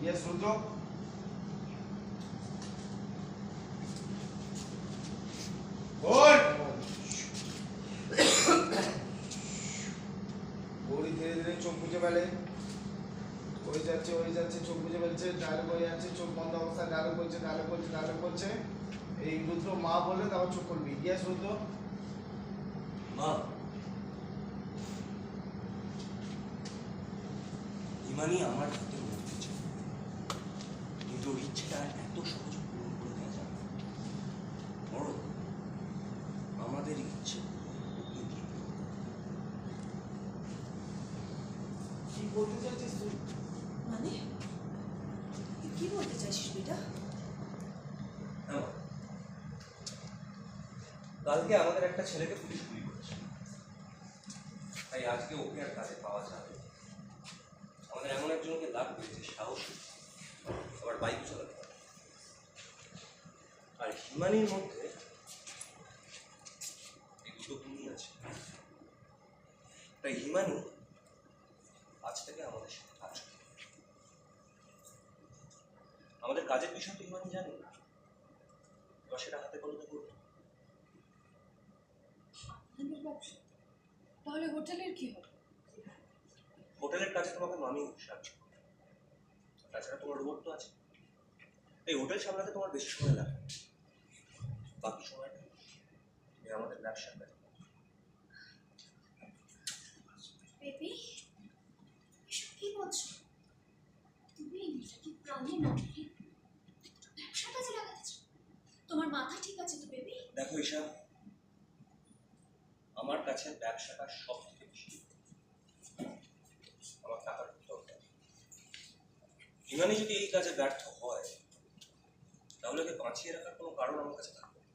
Yes রুদ্র। গৌরী ধীরে ধীরে চোখ বুঝে ফেলে, ওই যাচ্ছে চোখ বুঝে ফেলছে, ডায়লগ হয়ে যাচ্ছে, চোখ বন্ধ অবস্থায় ডায়লগ করছে। এই রুদ্র মা বললে তারপর চোখ করবি। ইয়েস রুদ্র। মা, হিমানি আমার হাতে মরতে চায়, কিন্তু ওর ইচ্ছেটা এত সহজ পূরণ করে দেওয়া যায় না। বড় আমাদের ইচ্ছে কি বলতে চাইছিস তুই? মানে তুই কি বলতে চাইছিস বেটা? কালকে আমাদের একটা ছেলেকে পুলিশ গুলি করেছে, তাই আজকে ওকে আর কাজে পাওয়া যাবে। আমাদের এমন একজনকে লাগবে যে সাহসী, আবার বাইক চালাতে পারে। আর হিমানির মধ্যে এই দুটো গুণই আছে, তাই হিমানি আজ থেকে আমাদের সাথে কাজ করবে। আমাদের কাজের বিষয় তো হিমানি জানি না, এবার সেটা হাতে কলমে করবে। ব্যবসা তাহলে হোটেলের কি হবে? হোটেলের কাজে তোমাকে মামি সাহায্য করবে, তাছাড়া তোমার রোবট তো আছে। এই হোটেল সামলাতে তোমার বেশি সময় লাগে, বাকি সময়টা আমাদের ব্যবসার কাজে। বেবি, এসব কি বলছো? তুমি কি প্রাণী নাকি? ব্যবসা কাজে লাগাতে চাও? তোমার মাথা ঠিক আছে তো বেবি? দেখো ঈশা, আমার কাছে ব্যবসাটা সব থেকে বেশি, আমার টাকার দরকার। হিমানি যদি এই কাজে ব্যর্থ হয় তাহলে ওকে বাঁচিয়ে রাখার কোনো কারণ আমার কাছে থাকবে না।